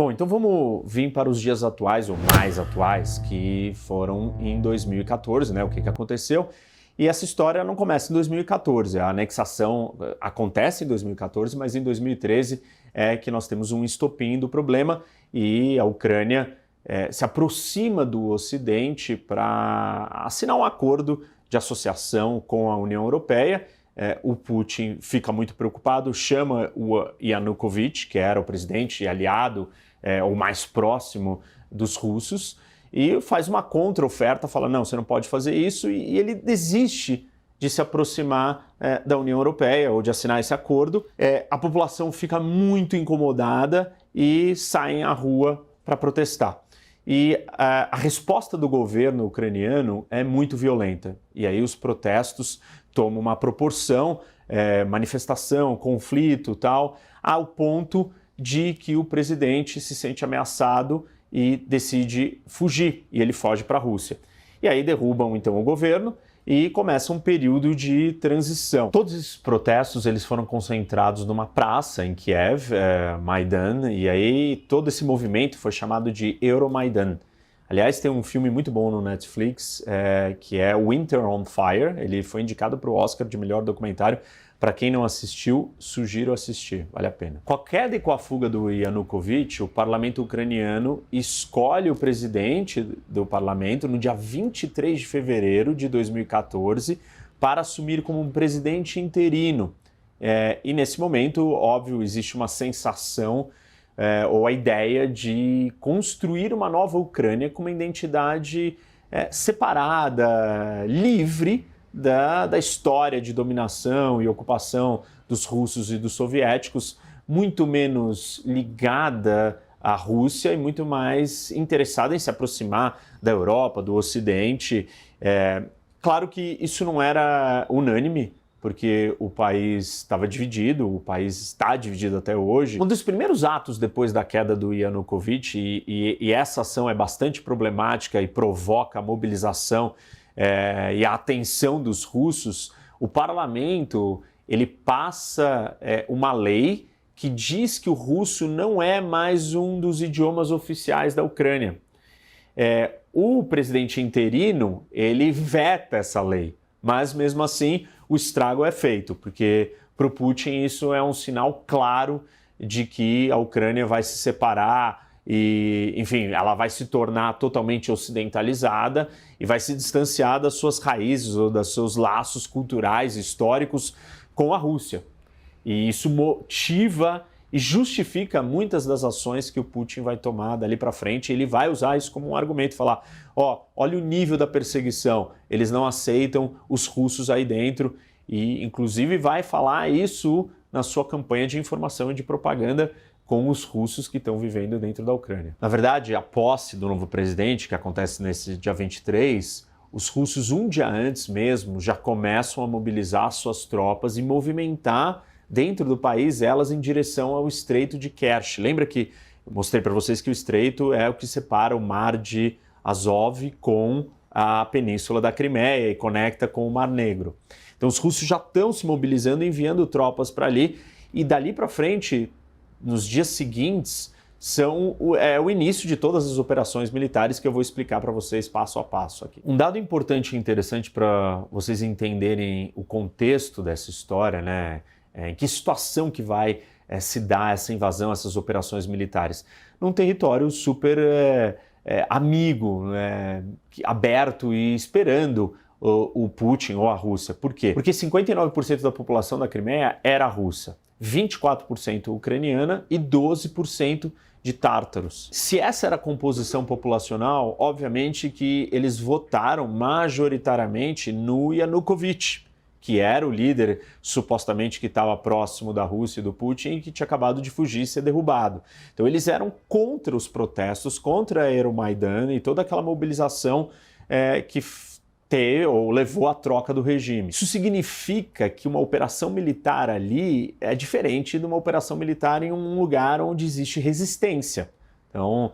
Bom, então vamos vir para os dias atuais, ou mais atuais, que foram em 2014, né? O que aconteceu? E essa história não começa em 2014, a anexação acontece em 2014, mas em 2013 é que nós temos um estopim do problema e a Ucrânia se aproxima do Ocidente para assinar um acordo de associação com a União Europeia. O Putin fica muito preocupado, chama o Yanukovych, que era o presidente e aliado o mais próximo dos russos, e faz uma contra-oferta, fala, não, você não pode fazer isso, e ele desiste de se aproximar da União Europeia ou de assinar esse acordo. A população fica muito incomodada e sai à rua para protestar. E a resposta do governo ucraniano é muito violenta, e aí os protestos tomam uma proporção, manifestação, conflito, tal, ao ponto de que o presidente se sente ameaçado e decide fugir, e ele foge para a Rússia. E aí derrubam então o governo e começa um período de transição. Todos esses protestos eles foram concentrados numa praça em Kiev, Maidan, e aí todo esse movimento foi chamado de Euromaidan. Aliás, tem um filme muito bom no Netflix, que é Winter on Fire, ele foi indicado para o Oscar de melhor documentário. Para quem não assistiu, sugiro assistir, vale a pena. Com a queda e com a fuga do Yanukovych, o parlamento ucraniano escolhe o presidente do parlamento no dia 23 de fevereiro de 2014 para assumir como um presidente interino. E nesse momento, óbvio, existe uma sensação ou a ideia de construir uma nova Ucrânia com uma identidade separada, livre, da história de dominação e ocupação dos russos e dos soviéticos, muito menos ligada à Rússia e muito mais interessada em se aproximar da Europa, do Ocidente. Claro que isso não era unânime, porque o país estava dividido, o país está dividido até hoje. Um dos primeiros atos depois da queda do Yanukovych, e essa ação é bastante problemática e provoca a mobilização e a atenção dos russos, o parlamento ele passa uma lei que diz que o russo não é mais um dos idiomas oficiais da Ucrânia. O presidente interino ele veta essa lei, mas mesmo assim o estrago é feito, porque para o Putin isso é um sinal claro de que a Ucrânia vai se separar e, enfim, ela vai se tornar totalmente ocidentalizada e vai se distanciar das suas raízes ou dos seus laços culturais, históricos com a Rússia. E isso motiva e justifica muitas das ações que o Putin vai tomar dali para frente. Ele vai usar isso como um argumento, falar, olha o nível da perseguição, eles não aceitam os russos aí dentro e, inclusive, vai falar isso na sua campanha de informação e de propaganda com os russos que estão vivendo dentro da Ucrânia. Na verdade, a posse do novo presidente, que acontece nesse dia 23, os russos um dia antes mesmo já começam a mobilizar suas tropas e movimentar dentro do país elas em direção ao Estreito de Kerch. Lembra que eu mostrei para vocês que o estreito é o que separa o mar de Azov com a península da Crimeia e conecta com o Mar Negro. Então os russos já estão se mobilizando, enviando tropas para ali e dali para frente, nos dias seguintes, são o início de todas as operações militares que eu vou explicar para vocês passo a passo aqui. Um dado importante e interessante para vocês entenderem o contexto dessa história, né? Em que situação que vai se dar essa invasão, essas operações militares? Num território super amigo, aberto e esperando o Putin ou a Rússia. Por quê? Porque 59% da população da Crimeia era russa, 24% ucraniana e 12% de tártaros. Se essa era a composição populacional, obviamente que eles votaram majoritariamente no Yanukovych, que era o líder supostamente que estava próximo da Rússia e do Putin e que tinha acabado de fugir e ser derrubado. Então eles eram contra os protestos, contra a Euromaidan e toda aquela mobilização que levou à troca do regime. Isso significa que uma operação militar ali é diferente de uma operação militar em um lugar onde existe resistência. Então,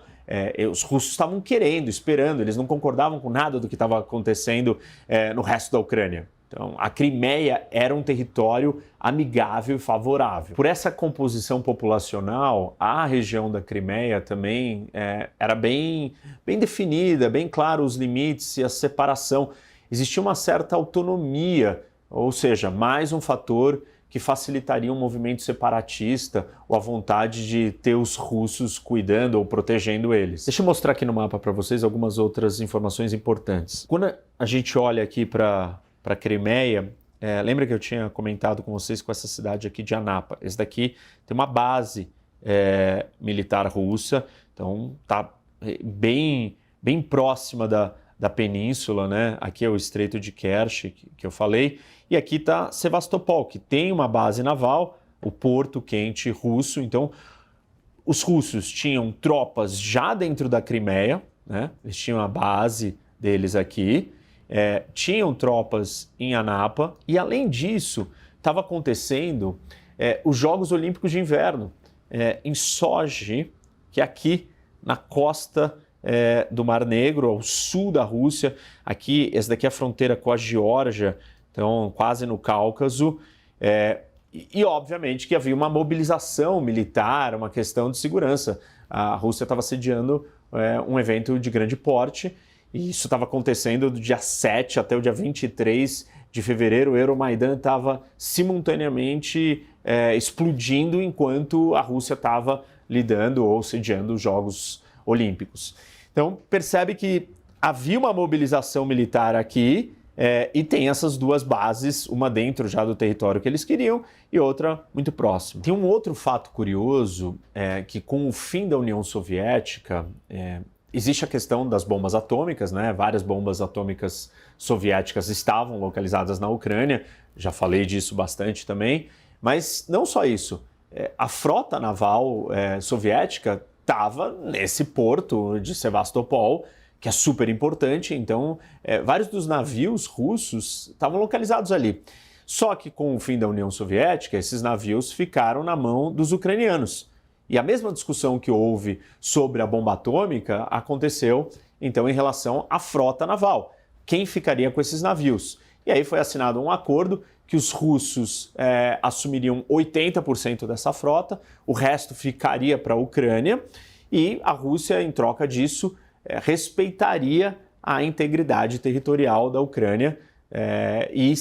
os russos estavam querendo, esperando, eles não concordavam com nada do que estava acontecendo no resto da Ucrânia. Então, a Crimeia era um território amigável e favorável. Por essa composição populacional, a região da Crimeia também era bem definida, bem claro os limites e a separação. Existia uma certa autonomia, ou seja, mais um fator que facilitaria um movimento separatista ou a vontade de ter os russos cuidando ou protegendo eles. Deixa eu mostrar aqui no mapa para vocês algumas outras informações importantes. Quando a gente olha aqui para a Crimeia, lembra que eu tinha comentado com vocês com essa cidade aqui de Anapa? Esse daqui tem uma base militar russa, então está bem próxima da península, né? Aqui é o Estreito de Kerch, que eu falei, e aqui está Sevastopol, que tem uma base naval, o porto quente russo. Então, os russos tinham tropas já dentro da Crimeia, né? Eles tinham a base deles aqui, tinham tropas em Anapa, e além disso, estava acontecendo os Jogos Olímpicos de Inverno em Sochi, que é aqui na costa do Mar Negro, ao sul da Rússia. Aqui, essa daqui é a fronteira com a Geórgia, então quase no Cáucaso. E obviamente que havia uma mobilização militar, uma questão de segurança. A Rússia estava sediando um evento de grande porte, e isso estava acontecendo do dia 7 até o dia 23 de fevereiro. O Euromaidan estava simultaneamente explodindo enquanto a Rússia estava lidando ou sediando os Jogos Olímpicos. Então, percebe que havia uma mobilização militar aqui e tem essas duas bases, uma dentro já do território que eles queriam e outra muito próxima. Tem um outro fato curioso, que com o fim da União Soviética, existe a questão das bombas atômicas, né? Várias bombas atômicas soviéticas estavam localizadas na Ucrânia, já falei disso bastante também, mas não só isso, a frota naval soviética estava nesse porto de Sevastopol, que é super importante. Então, vários dos navios russos estavam localizados ali. Só que com o fim da União Soviética, esses navios ficaram na mão dos ucranianos. E a mesma discussão que houve sobre a bomba atômica aconteceu, então, em relação à frota naval. Quem ficaria com esses navios? E aí foi assinado um acordo que os russos assumiriam 80% dessa frota, o resto ficaria para a Ucrânia, e a Rússia, em troca disso, respeitaria a integridade territorial da Ucrânia e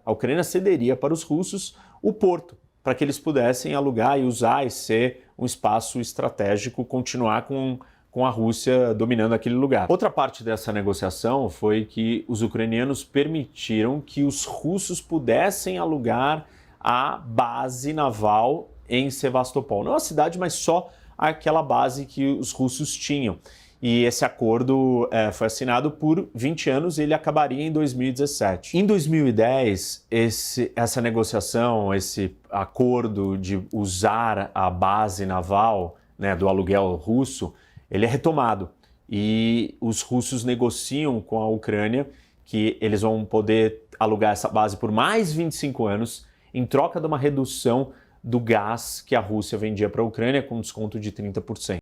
a Ucrânia cederia para os russos o porto, para que eles pudessem alugar e usar e ser um espaço estratégico, continuar com a Rússia dominando aquele lugar. Outra parte dessa negociação foi que os ucranianos permitiram que os russos pudessem alugar a base naval em Sevastopol. Não a cidade, mas só aquela base que os russos tinham. E esse acordo foi assinado por 20 anos e ele acabaria em 2017. Em 2010, essa negociação, esse acordo de usar a base naval, né, do aluguel russo, ele é retomado. E os russos negociam com a Ucrânia que eles vão poder alugar essa base por mais 25 anos em troca de uma redução do gás que a Rússia vendia para a Ucrânia com desconto de 30%.